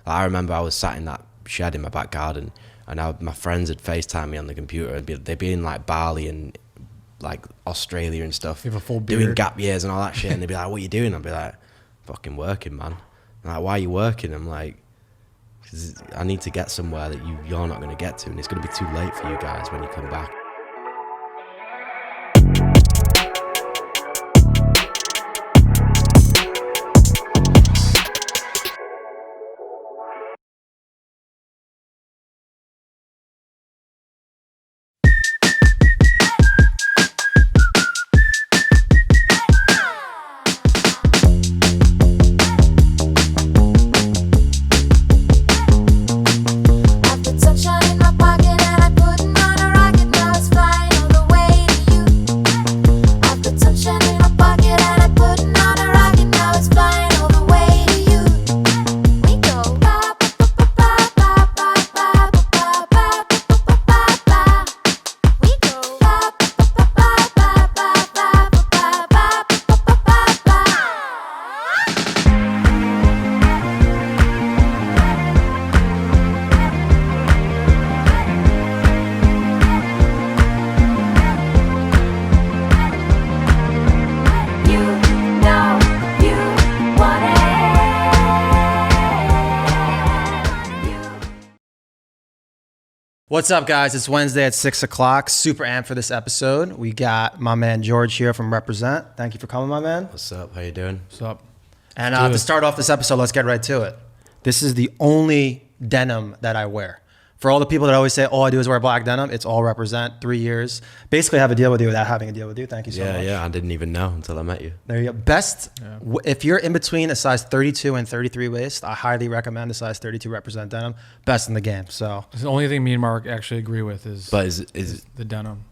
Like, I remember I was sat in that shed in my back garden, and my friends had FaceTime me on the computer, and they'd be in like Bali and like Australia and stuff, You have a full beard. doing gap years and all that shit, and they'd be like, "What are you doing?" I'd be like, "Fucking working, man." And like, "Why are you working?" I'm like, "'Cause I need to get somewhere that you're not going to get to, and it's going to be too late for you guys when you come back." What's up, guys? It's Wednesday at 6 o'clock. Super amped for this episode. We got my man George here from Represent. Thank you for coming, my man. What's up? How you doing? What's up? And to start off this episode, let's get right to it. This is the only denim that I wear. For all the people that always say, all I do is wear black denim, it's all Represent, 3 years. Basically, I have a deal with you without having a deal with you. Thank you so much. Yeah, I didn't even know until I met you. There you go. Best, if you're in between a size 32 and 33 waist, I highly recommend a size 32 Represent denim. Best in the game. So It's the only thing me and Mark actually agree with is the denim.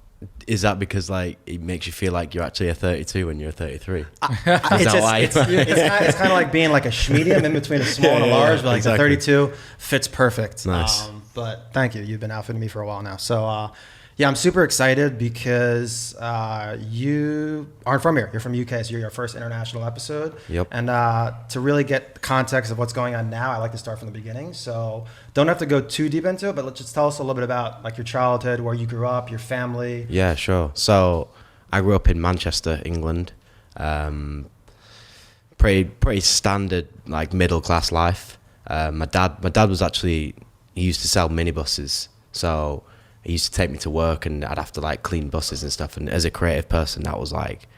Is that because like it makes you feel like you're actually a 32 when you're a 33? It's kind of like being like a medium in between a small and a large, but like exactly. the 32 fits perfect. Nice. But thank you. You've been outfitting me for a while now. So yeah, I'm super excited because you aren't from here. You're from UK, so you're your first international episode. Yep. And to really get the context of what's going on now, I like to start from the beginning. So don't have to go too deep into it, but let's just tell us a little bit about like your childhood, where you grew up, your family. Yeah, sure. So I grew up in Manchester, England. Pretty standard like middle class life. My dad was actually, he used to sell minibuses, so he used to take me to work and I'd have to like clean buses and stuff. And as a creative person, that was like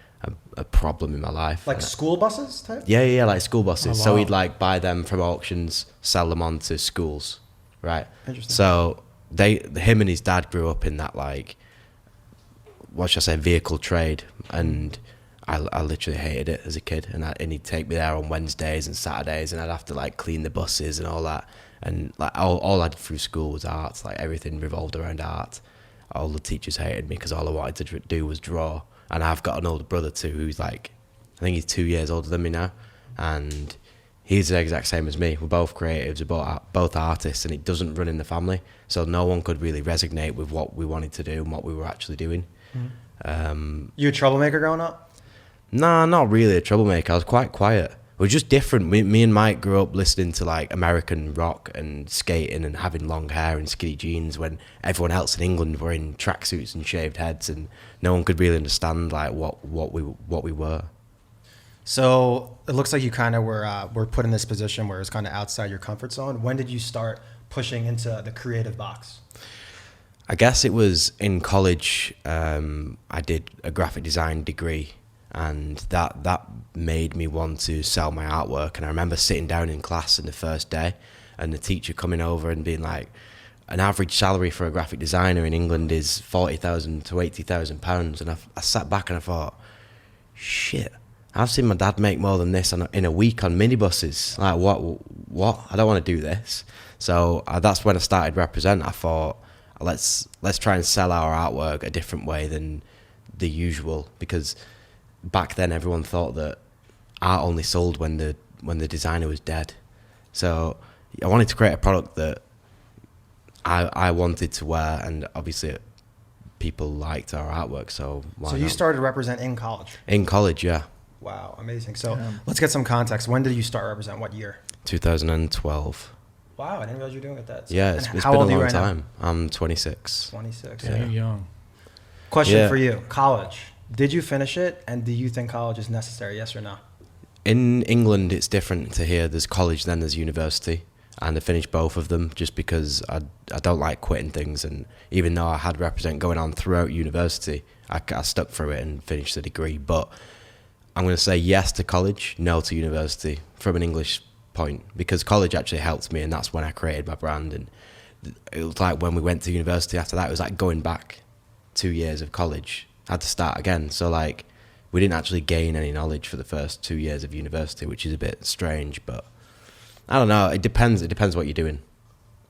a problem in my life. Like school buses type? Yeah, like school buses. Oh, wow. So he'd like buy them from auctions, sell them on to schools, right? Interesting. So him and his dad grew up in that like, what should I say, vehicle trade, and I literally hated it as a kid. And he'd take me there on Wednesdays and Saturdays, and I'd have to like clean the buses and all that. And like all I did through school was art. Like everything revolved around art. All the teachers hated me because all I wanted to do was draw. And I've got an older brother too, who's like, I think he's 2 years older than me now, and he's the exact same as me. We're both creatives, we're both artists, and it doesn't run in the family. So no one could really resonate with what we wanted to do and what we were actually doing. You a troublemaker growing up? Nah, not really a troublemaker. I was quite quiet. We're just different. Me and Mike grew up listening to like American rock and skating and having long hair and skinny jeans when everyone else in England were in tracksuits and shaved heads, and no one could really understand like what we were. So it looks like you kind of were put in this position where it's kind of outside your comfort zone. When did you start pushing into the creative box? I guess it was in college. I did a graphic design degree, and that made me want to sell my artwork. And I remember sitting down in class in the first day and the teacher coming over and being like, an average salary for a graphic designer in England is £40,000 to £80,000. And I sat back and I thought, shit, I've seen my dad make more than this in a week on minibuses. Like what? I don't want to do this. So that's when I started Represent. I thought, let's try and sell our artwork a different way than the usual, because back then everyone thought that art only sold when the designer was dead. So I wanted to create a product that I wanted to wear, and obviously people liked our artwork, so why So not? you started Represent in college? In college, yeah. Wow, amazing. So let's get some context. When did you start Represent? What year? 2012. Wow, I didn't realize you were doing it that. Yeah, it's been a long time. I'm 26. 26. Yeah, you're young. Question for you: college. Did you finish it, and do you think college is necessary? Yes or no? In England, it's different to here. There's college, then there's university, and I finished both of them just because I don't like quitting things. And even though I had Represent going on throughout university, I stuck through it and finished the degree. But I'm going to say yes to college, no to university from an English point, because college actually helped me, and that's when I created my brand. And it was like when we went to university after that, it was like going back 2 years of college. I had to start again. So like, we didn't actually gain any knowledge for the first 2 years of university, which is a bit strange, but I don't know. It depends what you're doing.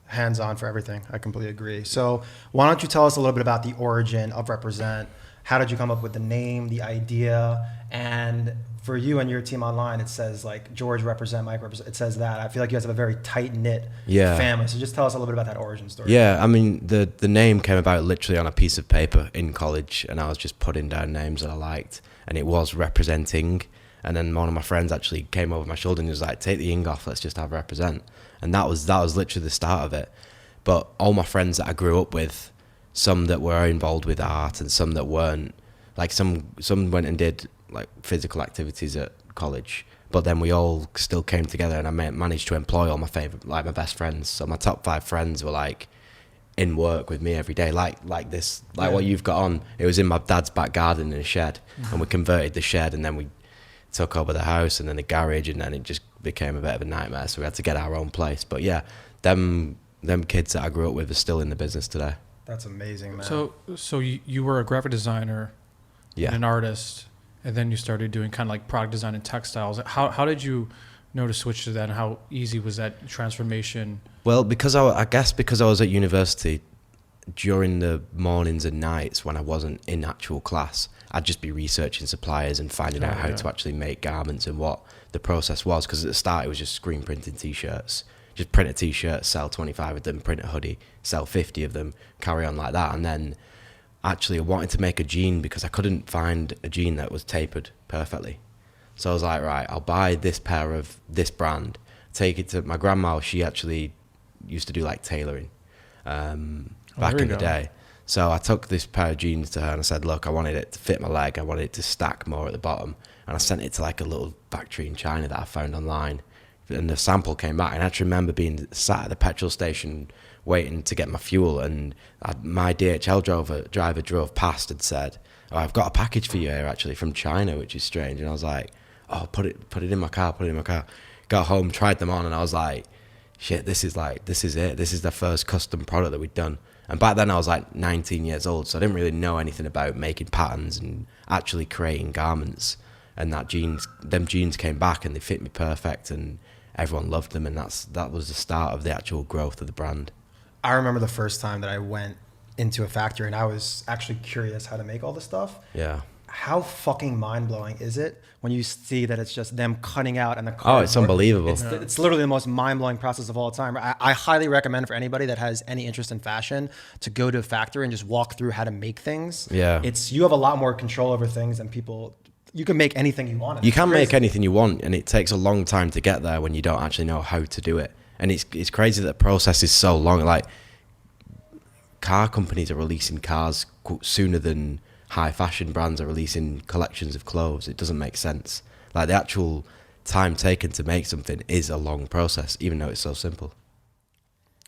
Hands-on for everything. I completely agree. So why don't you tell us a little bit about the origin of Represent? How did you come up with the name, the idea? And for you and your team online, it says like George Represent, Mike Represent. It says that. I feel like you guys have a very tight-knit family. So just tell us a little bit about that origin story. Yeah, I mean, the name came about literally on a piece of paper in college, and I was just putting down names that I liked, and it was representing. And then one of my friends actually came over my shoulder and was like, take the ing off, let's just have Represent. And that was literally the start of it. But all my friends that I grew up with, some that were involved with art and some that weren't, like some went and did like physical activities at college, but then we all still came together, and I managed to employ all my favorite, like my best friends. So my top 5 friends were like in work with me every day, like this, like what you've got on. It was in my dad's back garden in a shed, and we converted the shed, and then we took over the house and then the garage, and then it just became a bit of a nightmare. So we had to get our own place. But yeah, them kids that I grew up with are still in the business today. That's amazing, man. So you were a graphic designer, and an artist, and then you started doing kind of like product design and textiles. How did you know to switch to that, and how easy was that transformation? Well, because I guess because I was at university, during the mornings and nights when I wasn't in actual class, I'd just be researching suppliers and finding out how to actually make garments and what the process was. Because at the start it was just screen printing t-shirts. Just print a t-shirt, sell 25 of them, print a hoodie, sell 50 of them, carry on like that. And then actually I wanted to make a jean because I couldn't find a jean that was tapered perfectly. So I was like, right, I'll buy this pair of this brand, take it to my grandma. She actually used to do like tailoring back in the day. So I took this pair of jeans to her and I said, look, I wanted it to fit my leg. I wanted it to stack more at the bottom. And I sent it to like a little factory in China that I found online. And the sample came back. And I actually remember being sat at the petrol station waiting to get my fuel. And my DHL driver drove past and said, oh, I've got a package for you here actually from China, which is strange. And I was like, oh, put it in my car, Got home, tried them on, and I was like, shit, this is it. This is the first custom product that we'd done. And back then I was like 19 years old, so I didn't really know anything about making patterns and actually creating garments. And them jeans came back and they fit me perfect, and everyone loved them, and that was the start of the actual growth of the brand. I remember the first time that I went into a factory and I was actually curious how to make all this stuff. Yeah. How fucking mind-blowing is it when you see that it's just them cutting out and the cardboard? Oh, it's unbelievable. It's literally the most mind-blowing process of all time. I highly recommend for anybody that has any interest in fashion to go to a factory and just walk through how to make things. Yeah. You have a lot more control over things than people. You can make anything you want. You can make anything you want, and it takes a long time to get there when you don't actually know how to do it. And it's crazy that the process is so long. Like, car companies are releasing cars sooner than high fashion brands are releasing collections of clothes. It doesn't make sense. Like, the actual time taken to make something is a long process, even though it's so simple.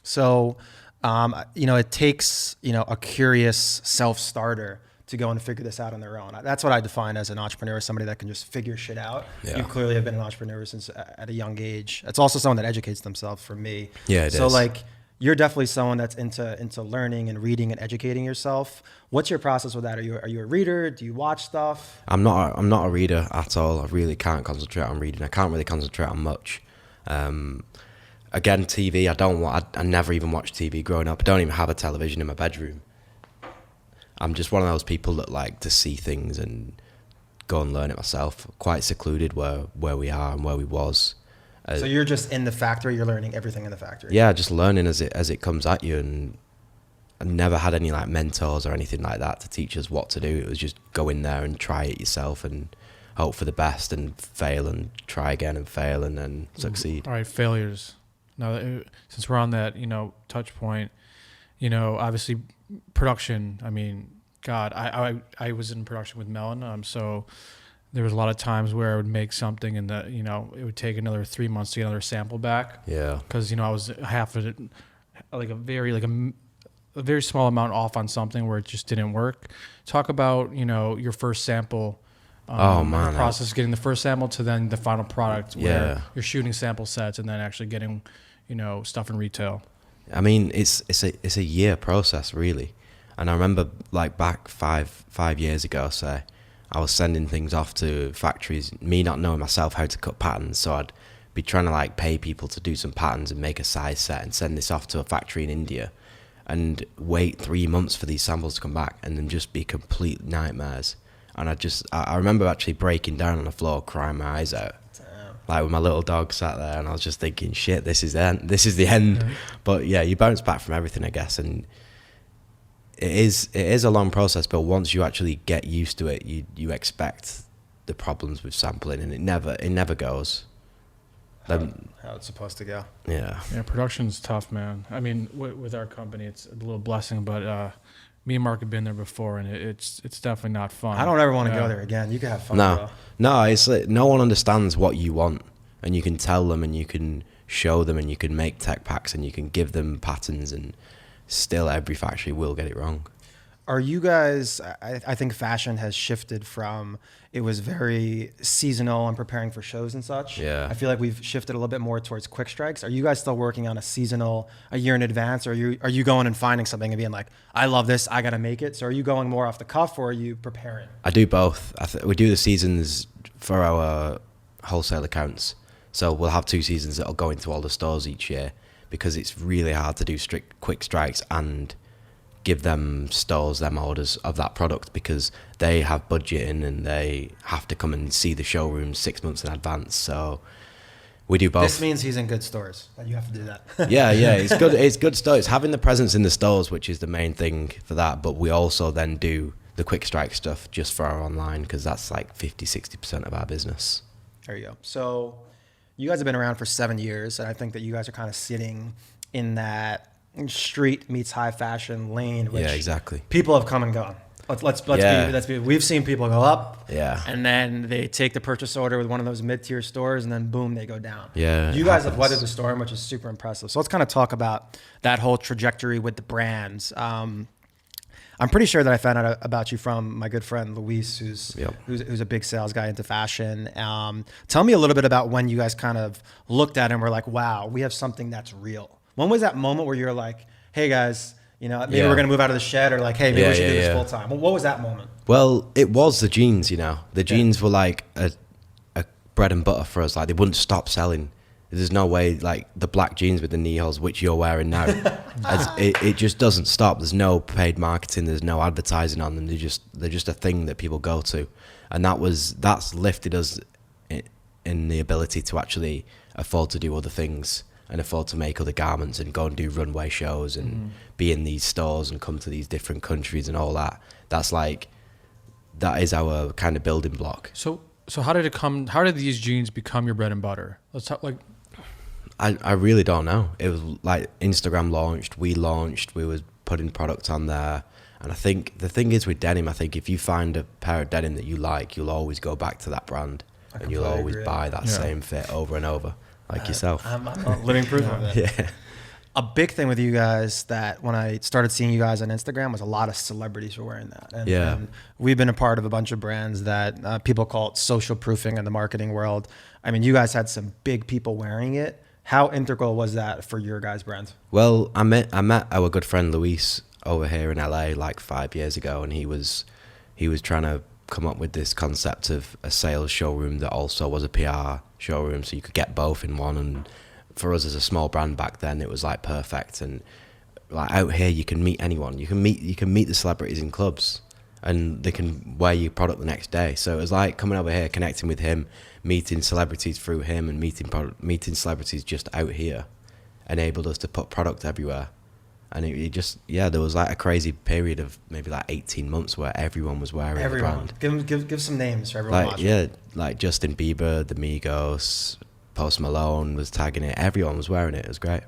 So, it takes, a curious self-starter to go and figure this out on their own. That's what I define as an entrepreneur, somebody that can just figure shit out. Yeah. You clearly have been an entrepreneur since at a young age. It's also someone that educates themselves, for me. Yeah, it is. So like, you're definitely someone that's into learning and reading and educating yourself. What's your process with that? Are you a reader? Do you watch stuff? I'm not a reader at all. I really can't concentrate on reading. I can't really concentrate on much. Again, TV, I never even watched TV growing up. I don't even have a television in my bedroom. I'm just one of those people that like to see things and go and learn it myself. Quite secluded where we are and where we was. So you're just in the factory, you're learning everything in the factory? Yeah, just learning as it comes at you. And I never had any like mentors or anything like that to teach us what to do. It was just go in there and try it yourself and hope for the best and fail and try again and fail and then succeed. All right, failures. Now, since we're on that, touch point, obviously production. I mean, God, I was in production with Milan, so there was a lot of times where I would make something and that, it would take another 3 months to get another sample back. Yeah. Because, I was half of it, like a very small amount off on something where it just didn't work. Talk about, your first sample. Oh man, the process of getting the first sample to then the final product where you're shooting sample sets and then actually getting, stuff in retail. I mean, it's a year process really. And I remember like back five years ago, say, I was sending things off to factories, me not knowing myself how to cut patterns. So I'd be trying to like pay people to do some patterns and make a size set and send this off to a factory in India and wait 3 months for these samples to come back and then just be complete nightmares. And I remember actually breaking down on the floor, crying my eyes out. Damn. Like with my little dog sat there, and I was just thinking, shit, this is the end. This is the end. Yeah. But yeah, you bounce back from everything, I guess. And it is a long process, but once you actually get used to it, you expect the problems with sampling, and it never goes. How it's supposed to go. Yeah. Yeah, production's tough, man. I mean, with our company, it's a little blessing, but me and Mark have been there before, and it's definitely not fun. I don't ever want to go there again. You can have fun. No, it's like no one understands what you want, and you can tell them, and you can show them, and you can make tech packs, and you can give them patterns, and still every factory will get it wrong. Are you guys, I think fashion has shifted from, it was very seasonal and preparing for shows and such. Yeah. I feel like we've shifted a little bit more towards quick strikes. Are you guys still working on a seasonal, a year in advance? Or are you going and finding something and being like, I love this, I got to make it? So are you going more off the cuff or are you preparing? I do both. We do the seasons for our wholesale accounts. So we'll have 2 seasons that'll go into all the stores each year because it's really hard to do strict quick strikes and give them stores them orders of that product because they have budgeting and they have to come and see the showroom 6 months in advance. So we do both. This means he's in good stores that you have to do that. yeah, it's good. It's good stores. It's having the presence in the stores, which is the main thing for that. But we also then do the quick strike stuff just for our online because that's like 50-60% of our business. There you go. So you guys have been around for 7 years, and I think that you guys are kind of sitting in that street meets high fashion lane, which exactly. People have come and gone. Let's be. We've seen people go up, and then they take the purchase order with one of those mid-tier stores, and then boom, they go down. Yeah, you guys have weathered the storm, which is super impressive. So let's kind of talk about that whole trajectory with the brands. I'm pretty sure that I found out about you from my good friend Luis, who's a big sales guy into fashion. Tell me a little bit about when you guys kind of looked at it and were like, wow, we have something that's real. When was that moment where you're like, hey guys, maybe we're going to move out of the shed, or like, hey, maybe we should do this full time? What was that moment? Well, it was the jeans, The jeans were like a bread and butter for us. Like they wouldn't stop selling. There's no way, like the black jeans with the knee holes, which you're wearing now, it just doesn't stop. There's no paid marketing. There's no advertising on them. They're just a thing that people go to. And that's lifted us in the ability to actually afford to do other things and afford to make other garments and go and do runway shows and be in these stores and come to these different countries and all that. That is our kind of building block. So how did these jeans become your bread and butter? Let's talk like. I really don't know. It was like Instagram launched, we was putting products on there. And I think the thing is with denim, I think if you find a pair of denim that you like, you'll always go back to that brand and you'll always buy that same fit over and over. Like yourself. I'm living proof of it. Yeah. A big thing with you guys that when I started seeing you guys on Instagram was a lot of celebrities were wearing that. And we've been a part of a bunch of brands that people call it social proofing in the marketing world. I mean, you guys had some big people wearing it. How integral was that for your guys' brand? Well, I met our good friend Luis over here in LA like 5 years ago, and he was trying to come up with this concept of a sales showroom that also was a PR showroom, so you could get both in one. And for us as a small brand back then, it was like perfect. And like out here, you can meet anyone. You can meet the celebrities in clubs, and they can wear your product the next day. So it was like coming over here, connecting with him, meeting celebrities through him, and meeting celebrities just out here, enabled us to put product everywhere. And it just, there was like a crazy period of maybe like 18 months where everyone was wearing the brand. Give some names for everyone watching. Like Justin Bieber, the Migos, Post Malone was tagging it. Everyone was wearing it. It was great.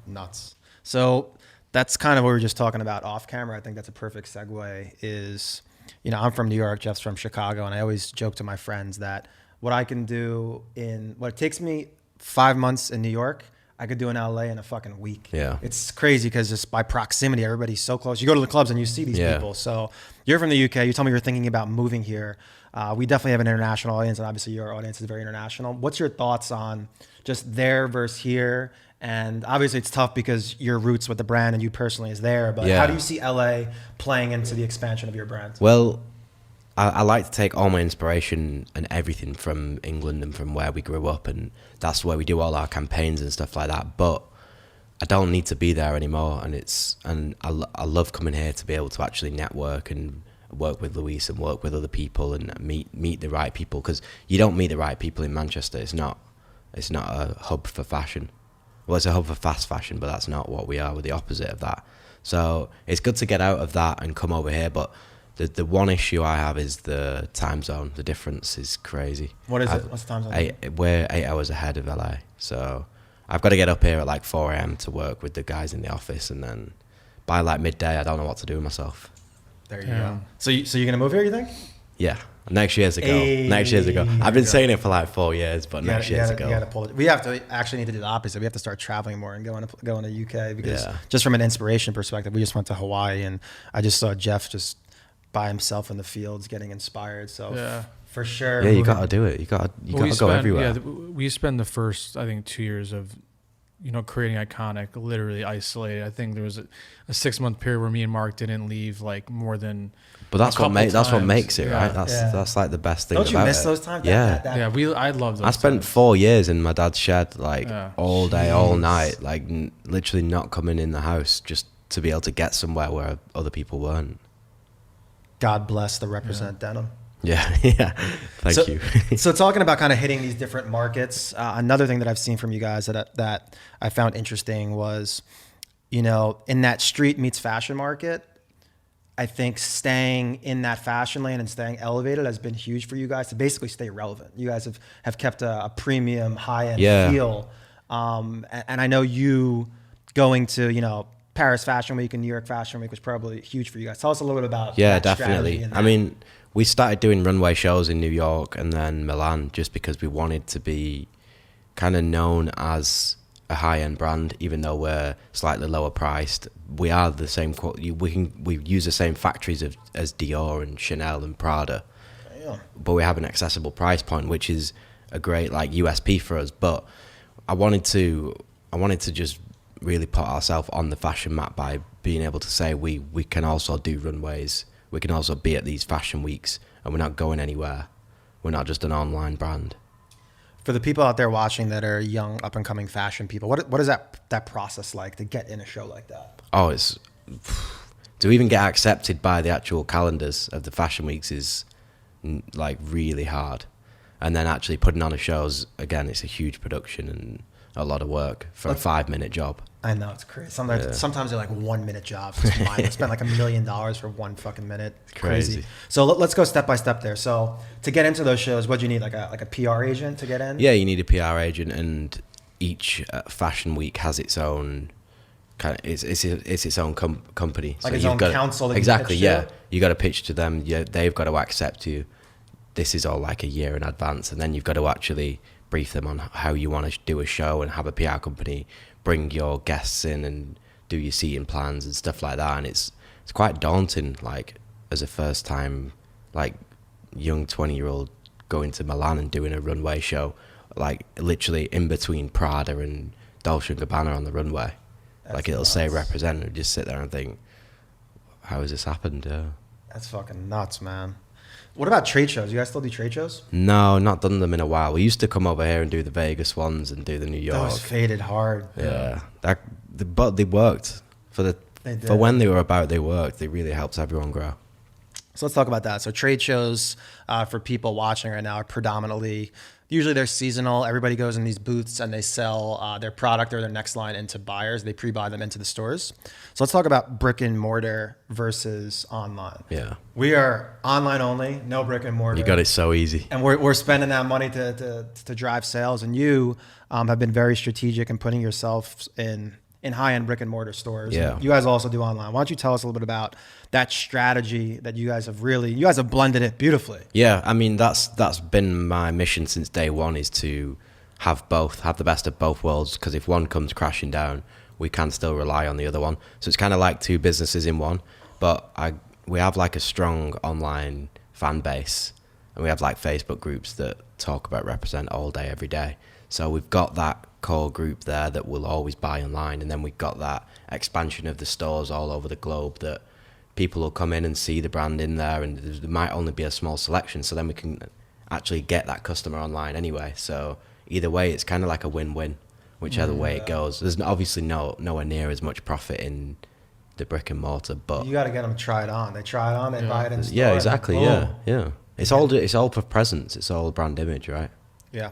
Nuts. So that's kind of what we were just talking about off camera. I think that's a perfect segue is, you know, I'm from New York, Jeff's from Chicago, and I always joke to my friends that what I can do in what it takes me 5 months in New York, I could do in LA in a fucking week. Yeah. It's crazy because just by proximity, everybody's so close. You go to the clubs and you see these people. So you're from the UK. You told me you're thinking about moving here. We definitely have an international audience, and obviously your audience is very international. What's your thoughts on just there versus here? And obviously it's tough because your roots with the brand and you personally is there, but how do you see LA playing into the expansion of your brand? Well, I like to take all my inspiration and everything from England and from where we grew up, and that's where we do all our campaigns and stuff like that. But I don't need to be there anymore, and I love coming here to be able to actually network and work with Luis and work with other people and meet the right people, because you don't meet the right people in Manchester. It's not a hub for fashion. Well, it's a hub for fast fashion, but that's not what we are. We're the opposite of that. So it's good to get out of that and come over here, but the one issue I have is the time zone. The difference is crazy. What is it? What's the time zone? We're 8 hours ahead of LA. So I've got to get up here at like 4 a.m. to work with the guys in the office. And then by like midday, I don't know what to do with myself. There you go. So you're going to move here, you think? Yeah. Next year's ago. Next year's ago. I've been saying it for like 4 years, but next year's ago. You gotta pull it. We have to actually need to do the opposite. We have to start traveling more and going to UK because just from an inspiration perspective, we just went to Hawaii and I just saw Jeff just by himself in the fields getting inspired. So for sure. Yeah, you got to do it. You got to go everywhere. Yeah, we spent the first, I think, 2 years of, you know, creating Ikonick, literally isolated. I think there was a 6-month period where me and Mark didn't leave like more than. But that's what makes it, right? That's like the best thing. Don't you miss those times? Yeah, I love those. I spent 4 years in my dad's shed, like all day, all night, like literally not coming in the house just to be able to get somewhere where other people weren't. God bless the Represent denim. Yeah, Thank you. So talking about kind of hitting these different markets, another thing that I've seen from you guys that I found interesting was, you know, in that street meets fashion market, I think staying in that fashion lane and staying elevated has been huge for you guys to basically stay relevant. You guys have kept a premium high-end feel. And I know you going to, you know, Paris Fashion Week and New York Fashion Week was probably huge for you guys. Tell us a little bit about that definitely. Strategy. I mean, we started doing runway shows in New York and then Milan just because we wanted to be kind of known as a high-end brand, even though we're slightly lower priced. We are the same quality. We use the same factories as Dior and Chanel and Prada, but we have an accessible price point, which is a great like USP for us. But I wanted to just really put ourselves on the fashion map by being able to say we can also do runways. We can also be at these fashion weeks, and we're not going anywhere. We're not just an online brand. For the people out there watching that are young, up and coming fashion people, what is that process like to get in a show like that? Oh, it's to even get accepted by the actual calendars of the fashion weeks is like really hard, and then actually putting on a show is, again, it's a huge production and a lot of work for a 5-minute job. I know, it's crazy. Sometimes they're like 1-minute jobs. It's mine. I spend like $1 million for 1 fucking minute. It's crazy. So let's go step by step there. So to get into those shows, what do you need? Like a PR agent to get in? Yeah, you need a PR agent, and each fashion week has its own kind of it's its own company. Like so its own council. Exactly. Yeah, you got to pitch to them. Yeah, they've got to accept you. This is all like a year in advance, and then you've got to actually brief them on how you want to do a show and have a PR company bring your guests in and do your seating plans and stuff like that. And it's quite daunting, like as a first time like young 20-year-old going to Milan and doing a runway show, like literally in between Prada and Dolce & Gabbana on the runway. Like it'll say Represent, and just sit there and think, how has this happened? That's fucking nuts, man. What about trade shows? You guys still do trade shows? No, not done them in a while. We used to come over here and do the Vegas ones and do the New York. Those faded hard. Yeah, but they worked for when they were about. They worked. They really helped everyone grow. So let's talk about that. So trade shows for people watching right now are predominantly usually they're seasonal. Everybody goes in these booths and they sell their product or their next line into buyers. They pre-buy them into the stores. So let's talk about brick and mortar versus online. Yeah. We are online only, no brick and mortar. You got it so easy. And we're spending that money to drive sales. And you have been very strategic in putting yourself in high-end brick and mortar stores. Yeah. And you guys also do online. Why don't you tell us a little bit about that strategy that you guys have blended it beautifully. Yeah, I mean, that's been my mission since day one, is to have the best of both worlds, because if one comes crashing down, we can still rely on the other one. So it's kind of like two businesses in one, but we have like a strong online fan base, and we have like Facebook groups that talk about Represent all day, every day. So we've got that core group there that will always buy online, and then we've got that expansion of the stores all over the globe that people will come in and see the brand in there, and there might only be a small selection, so then we can actually get that customer online anyway. So either way, it's kind of like a win-win, whichever way it goes. There's obviously nowhere near as much profit in the brick and mortar, but you got to get them to try it on. They try it on, they buy it in store. Yeah, exactly. Yeah. It's all for presence. It's all brand image, right? Yeah.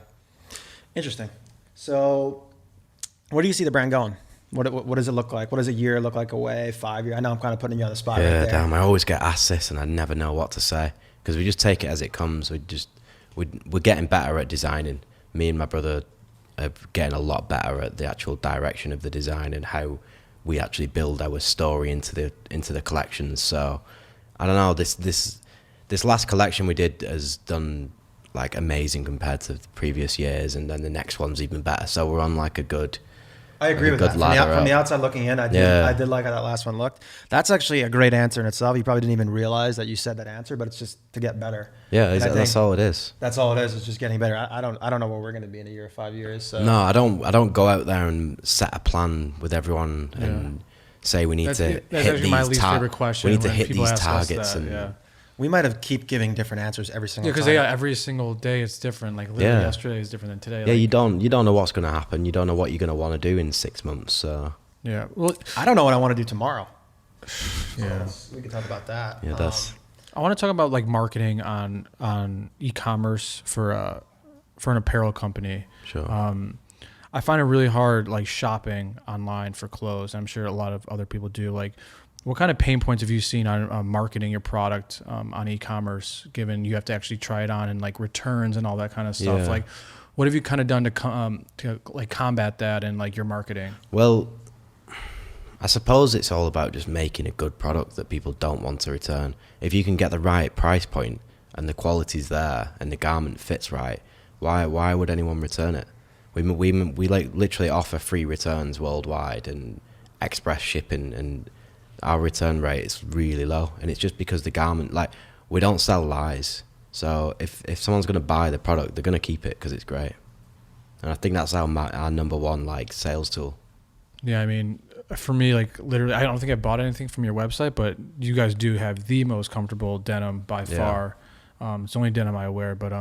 Interesting. So where do you see the brand going? What does it look like? What does a year look like away, 5 years? I know I'm kind of putting you on the spot right there. Damn, I always get asked this and I never know what to say, because we just take it as it comes. We're getting better at designing. Me and my brother are getting a lot better at the actual direction of the design and how we actually build our story into the collections. So I don't know, this last collection we did has done like amazing compared to the previous years, and then the next one's even better. So we're on like a good. I agree with that. From the outside looking in, I did like how that last one looked. That's actually a great answer in itself. You probably didn't even realize that you said that answer, but it's just to get better. Yeah, that's all it is. That's all it is. It's just getting better. I don't know where we're going to be in a year or 5 years. So. No, I don't go out there and set a plan with everyone and say we need to hit these targets. We need to hit these targets and. We might have keep giving different answers every single time. Because every single day it's different. Like literally yesterday is different than today. Yeah, like, you don't know what's going to happen. You don't know what you're going to want to do in 6 months. So yeah, well, I don't know what I want to do tomorrow. Yeah, we can talk about that. Yeah, I want to talk about like marketing on e-commerce for an apparel company. Sure. I find it really hard like shopping online for clothes. I'm sure a lot of other people do. Like, what kind of pain points have you seen on marketing your product on e-commerce, given you have to actually try it on and like returns and all that kind of stuff? Yeah. Like, what have you kind of done to like combat that and like your marketing? Well, I suppose it's all about just making a good product that people don't want to return. If you can get the right price point and the quality's there and the garment fits right, why would anyone return it? We like literally offer free returns worldwide and express shipping, and our return rate is really low, and it's just because the garment, like, we don't sell lies. So if someone's going to buy the product, they're going to keep it because it's great. And I think that's our number one like sales tool. Yeah, I mean, for me, like literally, I don't think I bought anything from your website, but you guys do have the most comfortable denim by far. It's the only denim I wear, but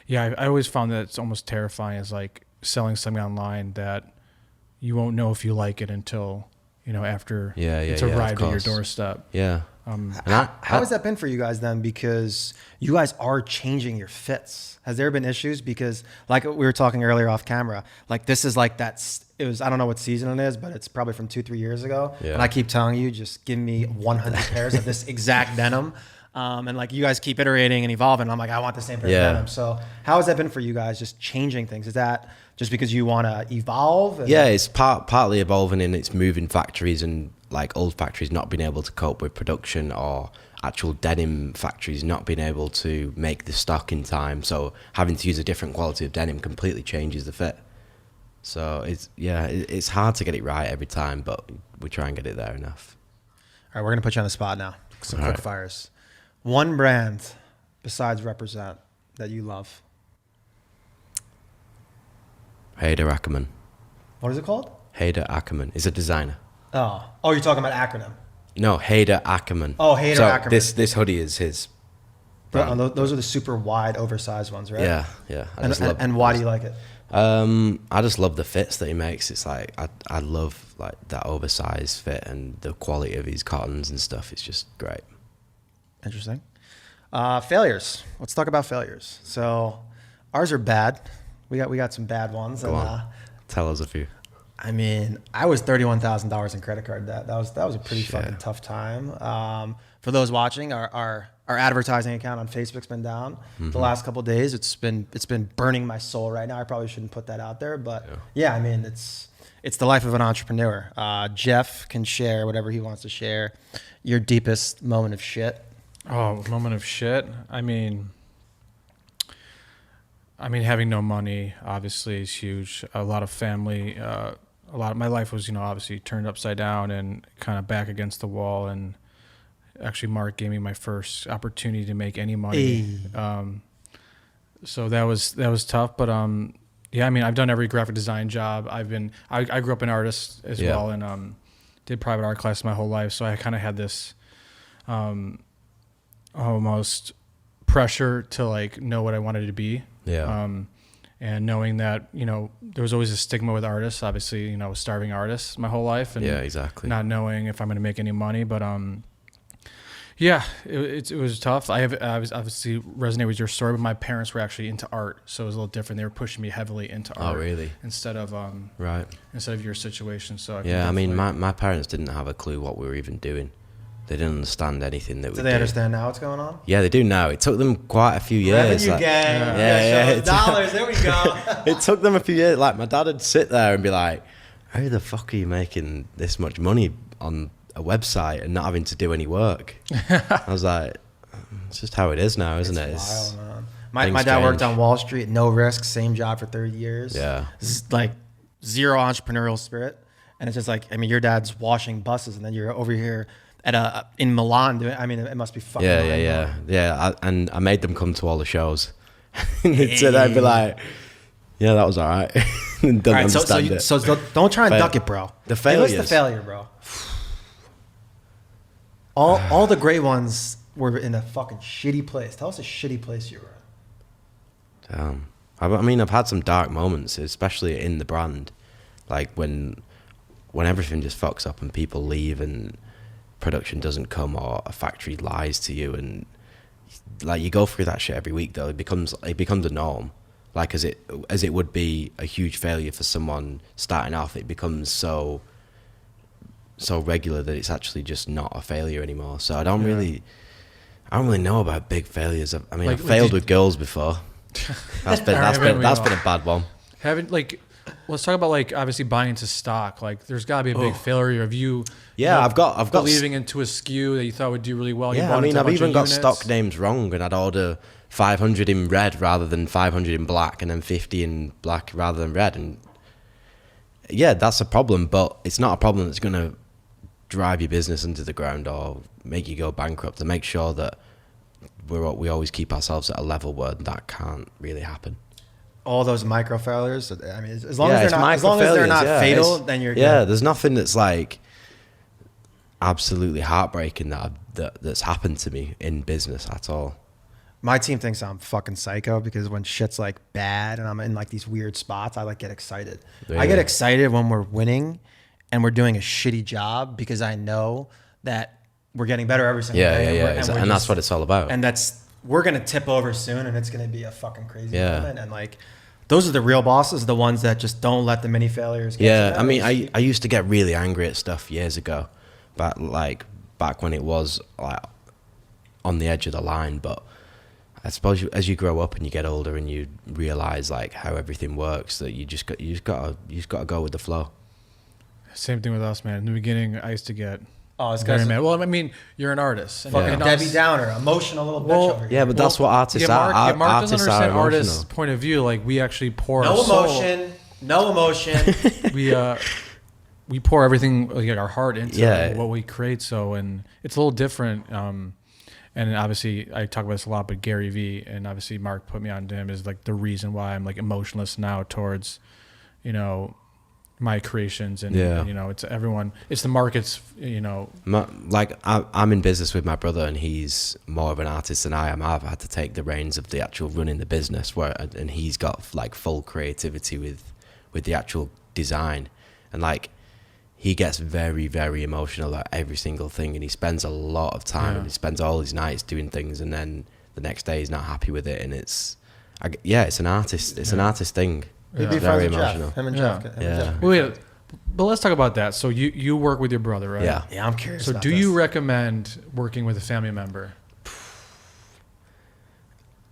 yeah, I always found that it's almost terrifying as like selling something online that you won't know if you like it until, you know, after it's arrived at your doorstep. Yeah. How has that been for you guys then? Because you guys are changing your fits. Has there been issues? Because like we were talking earlier off camera, like this is like I don't know what season it is, but it's probably from 2-3 years ago. Yeah. And I keep telling you, just give me 100 pairs of this exact denim. And like you guys keep iterating and evolving. I'm like, I want the same pair of denim. So how has that been for you guys, just changing things? Is that just because you want to evolve? Yeah, it's partly evolving, and it's moving factories, and like old factories not being able to cope with production, or actual denim factories not being able to make the stock in time. So having to use a different quality of denim completely changes the fit. So it's hard to get it right every time, but we try and get it there enough. All right, we're going to put you on the spot now. Some quick fires. One brand besides Represent that you love. Haider Ackerman. What is it called? Haider Ackerman is a designer. Oh, you're talking about acronym. No, Haider Ackerman. Oh, Haider Ackerman. This hoodie is his brand. Those are the super wide, oversized ones, right? Yeah. And why do you like it? I just love the fits that he makes. It's like I love like that oversized fit and the quality of his cottons and stuff. It's just great. Interesting. Failures. Let's talk about failures. So Ours are bad. We got some bad ones. Go on. Tell us a few. I mean, I was $31,000 in credit card debt. That was a pretty Shit. fucking tough time. For those watching, our advertising account on Facebook's been down the last couple of days. It's been burning my soul right now. I probably shouldn't put that out there, but yeah, I mean, it's the life of an entrepreneur. Jeff can share whatever he wants to share. Your deepest moment of shit. Oh, moment of shit. I mean, having no money obviously is huge. A lot of family, a lot of my life was, obviously turned upside down and kind of back against the wall. And actually, Mark gave me my first opportunity to make any money. Hey. So that was tough. But yeah, I mean, I've done every graphic design job. I grew up an artist as well, and did private art class my whole life. So I kind of had this almost pressure to like know what I wanted to be. Yeah. And knowing that, there was always a stigma with artists, obviously, starving artists my whole life. And yeah, exactly. not knowing if I'm going to make any money. But yeah, it was tough. I obviously resonate with your story, but my parents were actually into art. So it was a little different. They were pushing me heavily into art. Oh, really? Instead of right. Instead of your situation. So I mean, my parents didn't have a clue what we were even doing. They didn't understand anything that we did. Do they understand now what's going on? Yeah, they do now. It took them quite a few years. Revenue gang. Yeah. Dollars. There we go. It took them a few years. Like, my dad would sit there and be like, how the fuck are you making this much money on a website and not having to do any work? I was like, it's just how it is now, isn't it? It's wild, man. My dad worked on Wall Street, no risk, same job for 30 years. Yeah. This is like zero entrepreneurial spirit. And it's just like, I mean, your dad's washing buses and then you're over here in Milan doing, I mean, it must be fucking Yeah. I made them come to all the shows. So they'd be like, yeah, that was all right. Don't understand it. So don't try and duck it, bro. The failures. Give us the failure, bro. All the great ones were in a fucking shitty place. Tell us a shitty place you were in. Damn. I mean, I've had some dark moments, especially in the brand. Like when everything just fucks up and people leave and production doesn't come or a factory lies to you, and like you go through that shit every week though. It becomes a norm. Like as it would be a huge failure for someone starting off, it becomes so regular that it's actually just not a failure anymore. So I don't really know about big failures. I mean, I've failed with girls before. That's been a bad one. Let's talk about like obviously buying into stock. Like there's got to be a big failure of you. Yeah, I've got believing into a SKU that you thought would do really well. Yeah, I mean, I've even got stock names wrong, and I'd order 500 in red rather than 500 in black, and then 50 in black rather than red. And yeah, that's a problem, but it's not a problem that's going to drive your business into the ground or make you go bankrupt. To make sure that we always keep ourselves at a level where that can't really happen. All those micro failures. I mean, as long as they're not fatal, then you're good. There's nothing that's like absolutely heartbreaking that's happened to me in business at all. My team thinks I'm fucking psycho because when shit's like bad and I'm in like these weird spots, I like get excited. Really? I get excited when we're winning and we're doing a shitty job because I know that we're getting better every single day. And that's what it's all about. And we're going to tip over soon and it's going to be a fucking crazy moment. And like, those are the real bosses, the ones that just don't let the mini failures get to them. I mean, I used to get really angry at stuff years ago, back when it was like on the edge of the line. But I suppose as you grow up and you get older and you realize like how everything works, that you just got to go with the flow. Same thing with us, man. In the beginning, I used to get this very guy's mad. Well, I mean, you're an artist. Fucking Debbie Downer, emotional little bitch over here. Yeah, but that's what artists are. Mark doesn't Artists are understand emotional. artists' point of view. Like we actually pour no our soul. No emotion. We pour everything, like our heart into what we create. So, and it's a little different. And obviously, I talk about this a lot. But Gary Vee and obviously Mark put me on to him is like the reason why I'm like emotionless now towards, my creations and it's everyone. It's the markets. I'm in business with my brother, and he's more of an artist than I am. I've had to take the reins of the actual running the business, and he's got like full creativity with the actual design, and like he gets very, very emotional about every single thing, and he spends a lot of time and he spends all his nights doing things, and then the next day he's not happy with it, and yeah, it's an artist. It's an artist thing. He'd be It's very friends with emotional. Jeff. Him and Yeah. Jeff. Him and Yeah. Jeff. Wait, but let's talk about that. So you work with your brother, right? Yeah. Yeah, I'm curious. So about do this. you recommend working with a family member?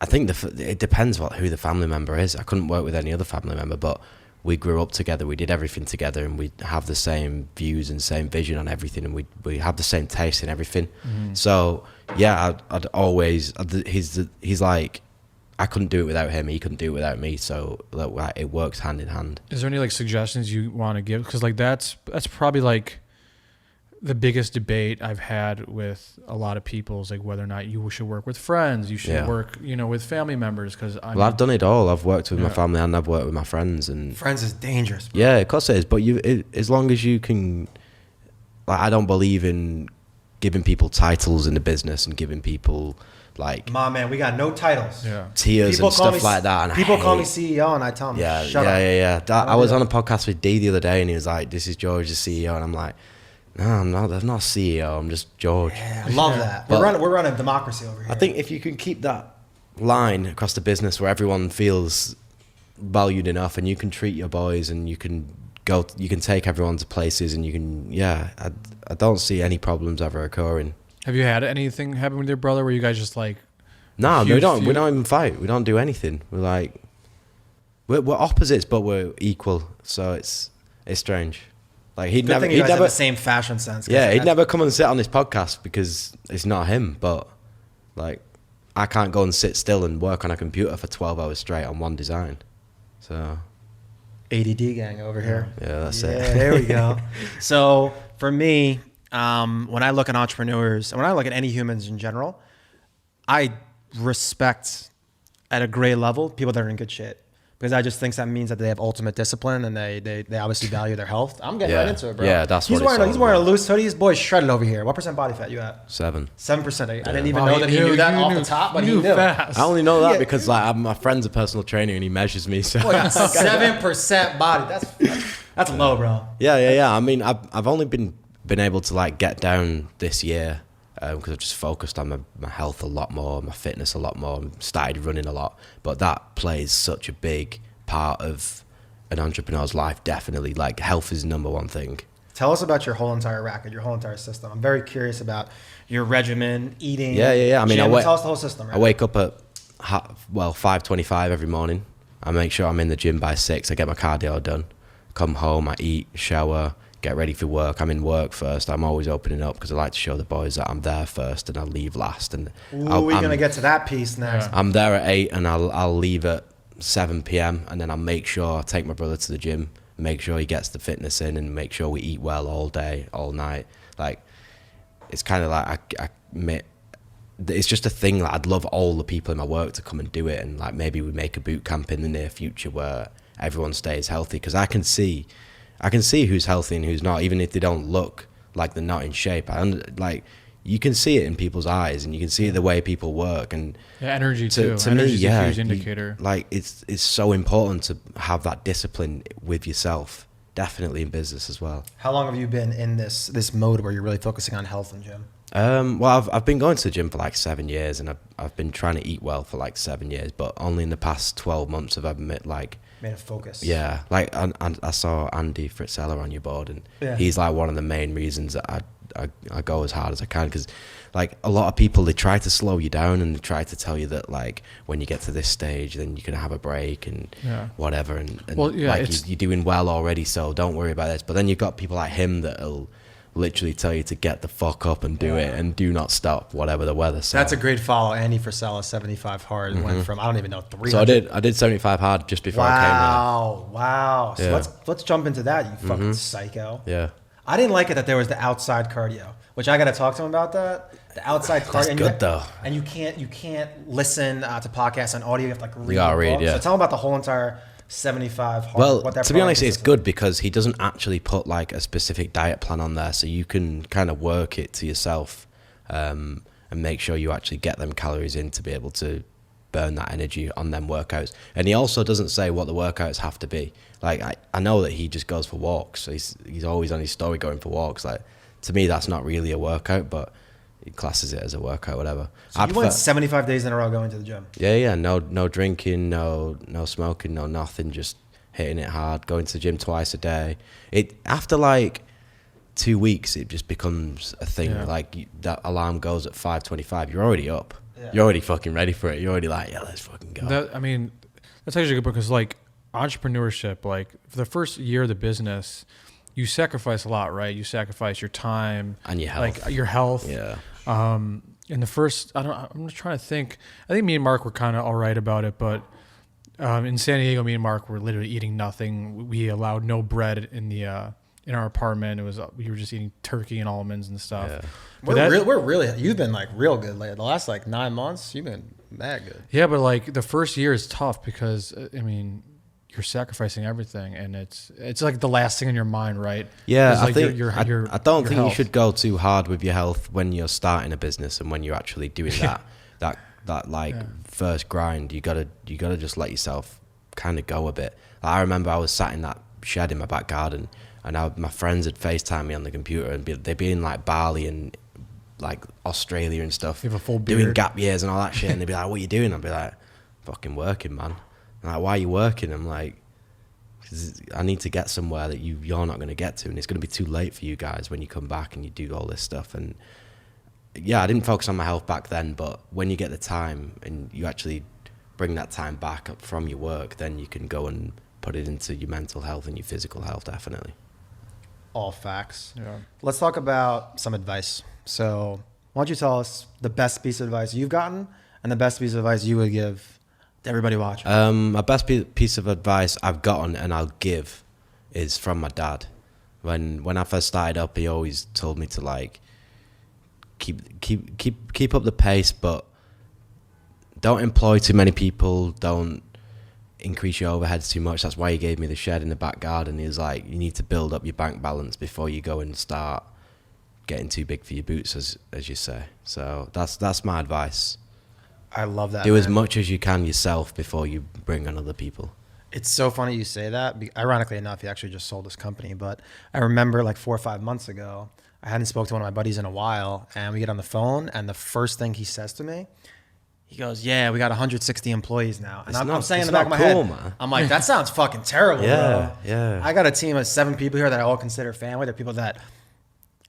I think it depends who the family member is. I couldn't work with any other family member, but we grew up together. We did everything together, and we have the same views and same vision on everything, and we have the same taste in everything. So yeah, I'd always. He's like, I couldn't do it without him. He couldn't do it without me. So like, it works hand in hand. Is there any like suggestions you want to give? Because like that's probably like the biggest debate I've had with a lot of people is like whether or not you should work with friends, you should work, with family members. Because I've done it all. I've worked with my family and I've worked with my friends. And Friends is dangerous. Bro. yeah, of course it is. But as long as you can, like, I don't believe in giving people titles in the business and giving people like My man, we got no titles. Yeah. tiers People and call stuff me- like that. And People call me hate- CEO, and I tell them, Yeah, shut up. yeah. I do was that. on a podcast with D the other day, and he was like, "This is George, the CEO," and I'm like, "No, I'm not. I'm not CEO. I'm just George." Yeah, I love that. But- We're running democracy over here. I think if you can keep that line across the business where everyone feels valued enough, and you can treat your boys, and you can take everyone to places, and you can, I don't see any problems ever occurring. Have you had anything happen with your brother where you guys just like? No, we Huge don't. We feud. don't even fight. We don't do anything. We're like, we're opposites, but we're equal. So it's strange. Like Good thing you guys have the same fashion sense. 'cause Yeah, he'd that's- never come and sit on this podcast because it's not him. But like, I can't go and sit still and work on a computer for 12 hours straight on one design. So ADD gang over here. yeah, that's Yeah, it. there we go. So for me, when I look at entrepreneurs and when I look at any humans in general, I respect at a great level people that are in good shape. Because I just think that means that they have ultimate discipline and they obviously value their health. I'm getting Yeah. right into it, bro. Yeah, that's he's what it's wearing. He's all wearing a about. loose hoodie. His boy's shredded over here. What % body fat you at? 7. 7%. I didn't even Wow, know that he knew that off knew- the top, but he knew knew. fast. I only know that Yeah. because like my friend's a personal trainer and he measures me. So Boy, got 7% body. That's low, bro. yeah. I mean, I've only been able to like get down this year because I've just focused on my health a lot more, my fitness a lot more, started running a lot. But that plays such a big part of an entrepreneur's life. Definitely, like, health is number one thing. Tell us about your whole entire racket, your whole entire system. I'm very curious about your regimen, eating. Yeah. I mean, gym. Tell us the whole system. Right? I wake up at 5:25 every morning. I make sure I'm in the gym by 6. I get my cardio done. Come home, I eat, shower, get ready for work. I'm in work first. I'm always opening up because I like to show the boys that I'm there first and I'll leave last. And Ooh, we're gonna get to that piece next. Yeah. I'm there at 8 and I'll leave at 7 p.m. and then I'll make sure I take my brother to the gym, make sure he gets the fitness in, and make sure we eat well all day, all night. Like, it's kind of like it's just a thing that I'd love all the people in my work to come and do it, and like maybe we make a boot camp in the near future where everyone stays healthy, because I can see who's healthy and who's not, even if they don't look like they're not in shape. Like, you can see it in people's eyes, and you can see the way people work. And Yeah, energy too. to Energy me, is yeah, a huge indicator. like, it's so important to have that discipline with yourself. Definitely in business as well. How long have you been in this mode where you're really focusing on health and gym? Well, I've been going to the gym for like 7 years, and I've been trying to eat well for like 7 years, but only in the past 12 months have I made Made a focus. yeah, like, and I saw Andy Fritzella on your board, and Yeah. he's like one of the main reasons that I go as hard as I can, because like a lot of people, they try to slow you down and they try to tell you that like when you get to this stage then you can have a break and whatever, and Well, yeah, like it's- you're doing well already, so don't worry about this. But then you've got people like him that'll literally tell you to get the fuck up and do it and do not stop, whatever the weather. So That's a great follow. Andy Frisella, 75 hard, went from, I don't even know, 300. so I did 75 hard just before I came here. Wow. So Yeah. let's jump into that, you fucking psycho. Yeah. I didn't like it that there was the outside cardio, which I got to talk to him about that. The outside cardio. That's and good, though. And you can't listen to podcasts on audio. You have to like read. gotta the read, book. yeah. So tell him about the whole entire 75 hard. Well, what that to be product honest, it's consists of. good because he doesn't actually put like a specific diet plan on there, so you can kind of work it to yourself and make sure you actually get them calories in to be able to burn that energy on them workouts. And he also doesn't say what the workouts have to be. Like, I know that he just goes for walks, so he's always on his story going for walks. Like, to me, that's not really a workout, but he classes it as a workout, whatever. So you went 75 days in a row going to the gym. Yeah. No drinking, no smoking, no nothing. Just hitting it hard, going to the gym twice a day. After like 2 weeks, it just becomes a thing. Yeah. Like that alarm goes at 5:25. You're already up. Yeah. You're already fucking ready for it. You're already like, yeah, let's fucking go. That's actually good because like entrepreneurship, like for the first year of the business, you sacrifice a lot, right? You sacrifice your time And your health. like your health. Yeah. In the first, I'm just trying to think. I think me and Mark were kind of all right about it, but in San Diego, me and Mark were literally eating nothing. We allowed no bread in our apartment. We were just eating turkey and almonds and stuff. Yeah. We're really, you've been like real good lately. The last like 9 months, you've been mad good. Yeah, but like the first year is tough because I mean, you're sacrificing everything, and it's like the last thing in your mind, right? Yeah, It's like I think I don't think health. you should go too hard with your health when you're starting a business and when you're actually doing that like first grind. You gotta just let yourself kind of go a bit. Like, I remember I was sat in that shed in my back garden, and my friends had FaceTime me on the computer, and they'd be in like Bali and like Australia and stuff, You have a full doing beard. gap years and all that shit, and they'd be like, "What are you doing?" I'd be like, "Fucking working, man." I'm like, "Why are you working?" I'm like, "'Cause I need to get somewhere that you're not going to get to, and it's going to be too late for you guys when you come back and you do all this stuff." And yeah, I didn't focus on my health back then, but when you get the time and you actually bring that time back up from your work, then you can go and put it into your mental health and your physical health, definitely. All facts. Yeah. Let's talk about some advice. So why don't you tell us the best piece of advice you've gotten and the best piece of advice you would give to everybody watching? My best piece of advice I've gotten and I'll give is from my dad. When I first started up, he always told me to like keep up the pace, but don't employ too many people. Don't increase your overheads too much. That's why he gave me the shed in the back garden. He was like, you need to build up your bank balance before you go and start getting too big for your boots, as you say. So that's my advice. I love that. Do as man. much as you can yourself before you bring on other people. It's so funny you say that. Ironically enough, he actually just sold his company. But I remember like 4 or 5 months ago, I hadn't spoke to one of my buddies in a while, and we get on the phone, and the first thing he says to me, he goes, "Yeah, we got 160 employees now." And I'm saying in the back of my head, man. I'm like, that sounds fucking terrible, Yeah, bro. yeah. I got a team of 7 people here that I all consider family. They're people that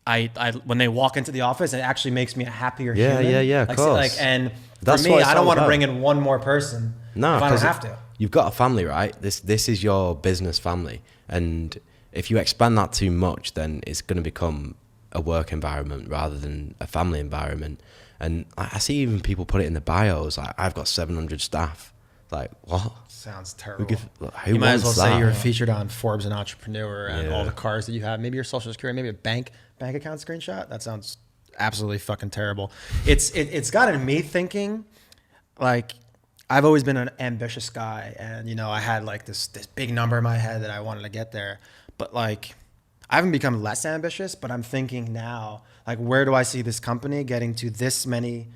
I when they walk into the office, it actually makes me a happier Yeah, human. yeah, of like, course. And That's for what me, it's I don't all want to about. bring in one more person No, if I don't 'cause have to. You've got a family, right? This is your business family, and if you expand that too much, then it's going to become a work environment rather than a family environment. And I see even people put it in the bios, like, I've got 700 staff. Like, what? Sounds terrible. Who You might as well wants say that? you're featured on Forbes and Entrepreneur and Yeah. all the cars that you have. Maybe your social security, maybe a bank account screenshot. That sounds absolutely fucking terrible. It's gotten me thinking, like, I've always been an ambitious guy, and you know, I had like this big number in my head that I wanted to get there. But like, I haven't become less ambitious, but I'm thinking now, like, where do I see this company getting to this many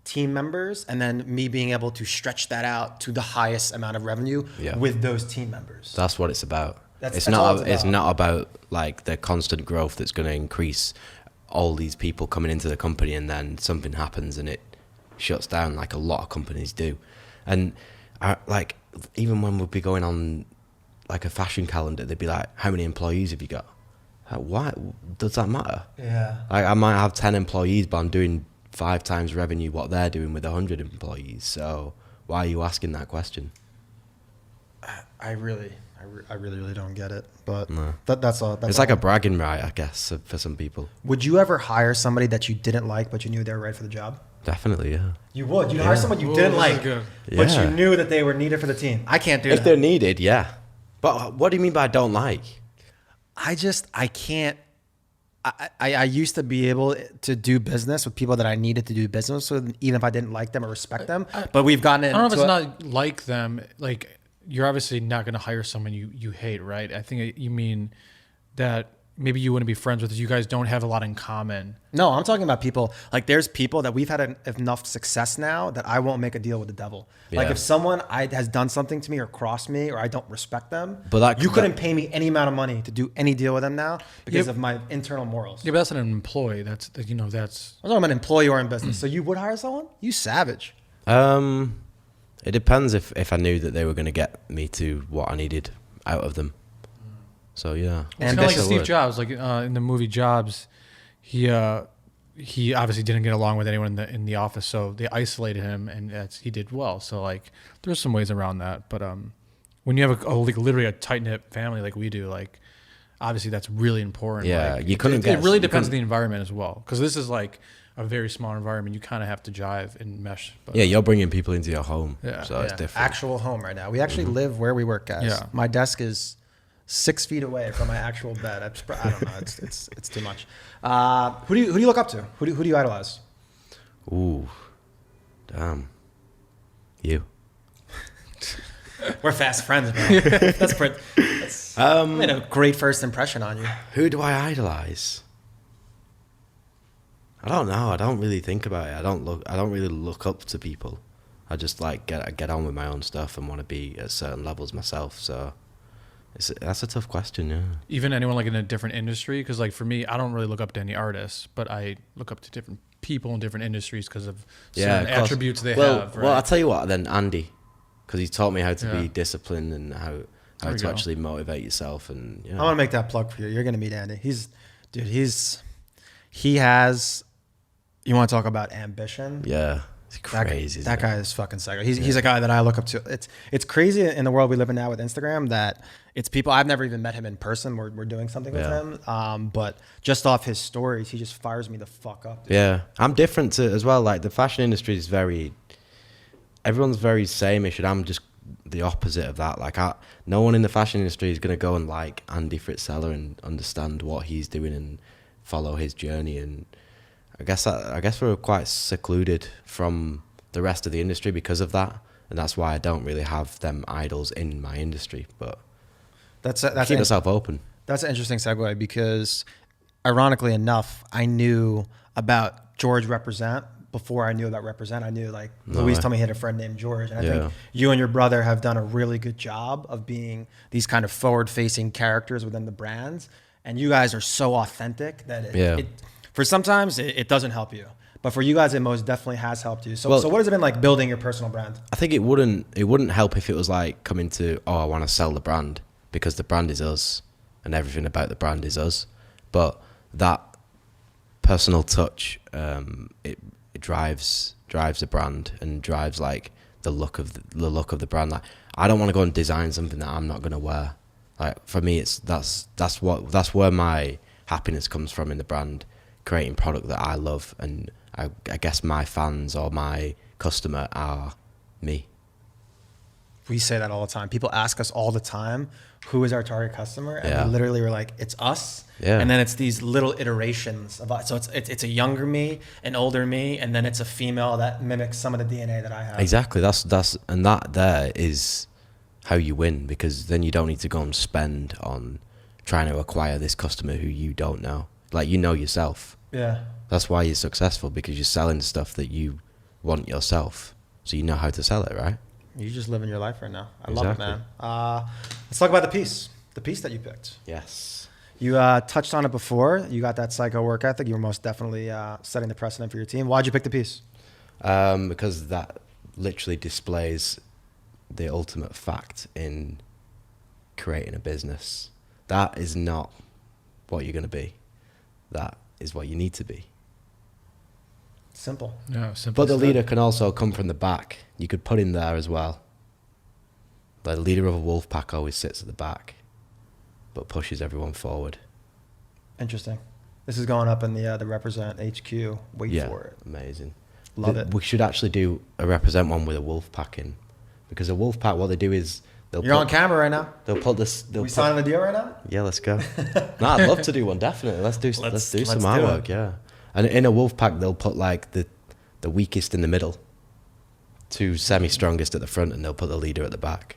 team members, and then me being able to stretch that out to the highest amount of revenue Yeah. with those team members. That's what it's about. That's all It's not about like the constant growth that's going to increase all these people coming into the company, and then something happens and it shuts down, like a lot of companies do. And like, even when we'd be going on like a fashion calendar, they'd be like, "How many employees have you got?" Like, why does that matter? Yeah. Like, I might have 10 employees, but I'm doing 5 times revenue what they're doing with 100 employees. So why are you asking that question? I really don't get it. But No. that's all. It's like a bragging right, I guess, for some people. Would you ever hire somebody that you didn't like, but you knew they were right for the job? Definitely, yeah. You would. You'd hire someone you didn't Ooh, like, good. but Yeah. you knew that they were needed for the team. I can't do If that. they're needed, yeah. But what do you mean by don't like? I can't. I used to be able to do business with people that I needed to do business with, even if I didn't like them or respect them. But we've gotten I into don't know if it's not like them. Like, you're obviously not going to hire someone you hate, right? I think you mean that maybe you wouldn't be friends with, is you guys don't have a lot in common. No, I'm talking about people, like there's people that we've had enough success now that I won't make a deal with the devil. Like Yeah. if someone has done something to me or crossed me or I don't respect them, But you couldn't pay me any amount of money to do any deal with them now because of my internal morals. Yeah, but that's an employee. That's, you know, that's, I'm an employee or in business. So you would hire someone? You savage. It depends if I knew that they were going to get me to what I needed out of them. So yeah, it's kind of like Ambitious. Steve Jobs, like in the movie Jobs, he obviously didn't get along with anyone in the office, so they isolated him, and he did well. So like, there's some ways around that, but when you have like literally a tight knit family like we do, like obviously that's really important. Yeah, like, you couldn't it really depends on the environment as well, because this is like a very small environment. You kind of have to jive and mesh. But yeah, you're bringing people into your home, Yeah. so it's Yeah. different. Actual home right now. We actually live where we work, guys. Yeah. My desk is 6 feet away from my actual bed. I don't know. It's too much. Who do you look up to? Who do you idolize? Ooh, damn, you. We're fast friends, man. That's made a great first impression on you. Who do I idolize? I don't know. I don't really think about it. I don't really look up to people. I just like get on with my own stuff and want to be at certain levels myself. So that's a tough question. Yeah. even anyone like in a different industry, because like for me, I don't really look up to any artists, but I look up to different people in different industries because of certain of course. attributes they well, have. Right? Well, I'll tell you what. Then Andy, because he taught me how to Yeah. be disciplined and how There we to go. actually motivate yourself. And you know. I want to make that plug for you. You're gonna meet Andy. He has. You want to talk about ambition? Yeah, it's crazy. That guy is fucking psycho. He's a guy that I look up to. It's crazy in the world we live in now with Instagram that it's people I've never even met him in person. We're doing something with him, but just off his stories, he just fires me the fuck up. Dude. Yeah, I'm different to as well. Like the fashion industry is everyone's very same-ish, and I'm just the opposite of that. Like no one in the fashion industry is gonna go and like Andy Fritzeller and understand what he's doing and follow his journey. And I guess we're quite secluded from the rest of the industry because of that, and that's why I don't really have them idols in my industry. But That's keep yourself open. That's an interesting segue because, ironically enough, I knew about George Represent before I knew about Represent. I knew like Louise told me he had a friend named George, and I think you and your brother have done a really good job of being these kind of forward-facing characters within the brands, and you guys are so authentic that for sometimes it doesn't help you. But for you guys, it most definitely has helped you. So what has it been like building your personal brand? I think it wouldn't help if it was like coming to, I want to sell the brand, because the brand is us and everything about the brand is us. But that personal touch, it drives the brand and drives like the look of the brand. Like I don't want to go and design something that I'm not going to wear. Like for me, that's where my happiness comes from in the brand, creating product that I love, and I guess my fans or my customer are me. We say that all the time. People ask us all the time, who is our target customer? And we literally were like, it's us. Yeah. And then it's these little iterations of us. So it's a younger me, an older me, and then it's a female that mimics some of the DNA that I have. Exactly. And that there is how you win, because then you don't need to go and spend on trying to acquire this customer who you don't know. Like, you know yourself. Yeah. That's why you're successful, because you're selling stuff that you want yourself. So you know how to sell it, right? You're just living your life right now. I Exactly. love it, man. Let's talk about the piece that you picked. Yes. You touched on it before. You got that psycho work ethic. You were most definitely setting the precedent for your team. Why'd you pick the piece? Because that literally displays the ultimate fact in creating a business. That is not what you're going to be. That is what you need to be. Simple. Yeah, simple. But the leader can also come from the back. You could put him there as well. The leader of a wolf pack always sits at the back, but pushes everyone forward. Interesting. This is going up in the Represent HQ. Wait for it. Amazing. Love it. We should actually do a Represent one with a wolf pack in, because a wolf pack, what they do is You're on camera right now. They'll put this. We signing the deal right now? Yeah, let's go. No, I'd love to do one, definitely. Let's do some artwork, yeah. And in a wolf pack, they'll put like the weakest in the middle, 2 semi-strongest at the front, and they'll put the leader at the back.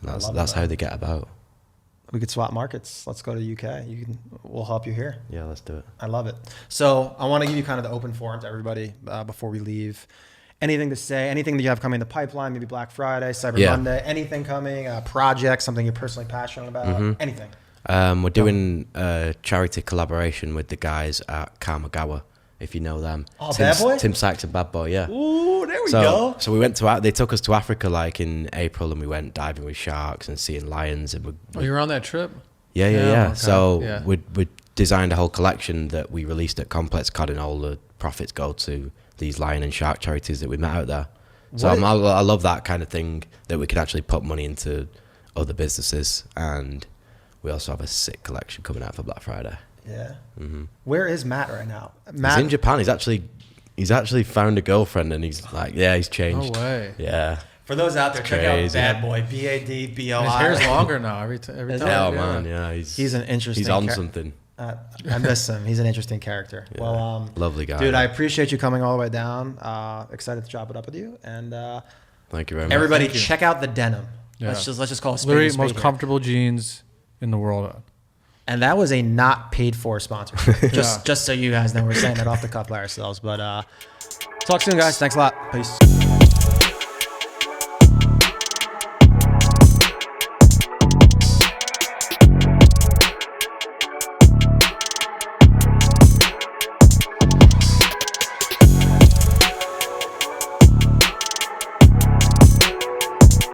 And that's how they get about. We could swap markets. Let's go to UK. We'll help you here. Yeah, let's do it. I love it. So I want to give you kind of the open forum to everybody before we leave. Anything to say? Anything that you have coming in the pipeline? Maybe Black Friday, Cyber Monday. Anything coming? A project? Something you're personally passionate about? Anything? We're doing a charity collaboration with the guys at Kamagawa, if you know them. Oh, Bad Boy? Tim Sykes and Bad Boy, yeah. Ooh, there we go. So we went they took us to Africa like in April, and we went diving with sharks and seeing lions. And you were on that trip? Yeah. Okay. So we designed a whole collection that we released at Complex Cod, and all the profits go to these lion and shark charities that we met out there. So I love that kind of thing, that we can actually put money into other businesses. And we also have a sick collection coming out for Black Friday. Yeah. Where is Matt right now? He's in Japan. He's actually found a girlfriend, and he's like, he's changed. No way. Yeah. For those out there, check out Bad Boy, BADBOI. His hair's longer now every time. Oh man, yeah. He's an interesting. He's on something. I miss him. He's an interesting character. Yeah. Well, lovely guy, dude. I appreciate you coming all the way down. Excited to chop it up with you. And thank you very much. Everybody, check out the denim. Yeah. Let's just call it literally most comfortable jeans in the world. And that was a not paid for sponsorship. Just so you guys know, we're saying that off the cuff by ourselves. But talk soon, guys. Thanks a lot. Peace.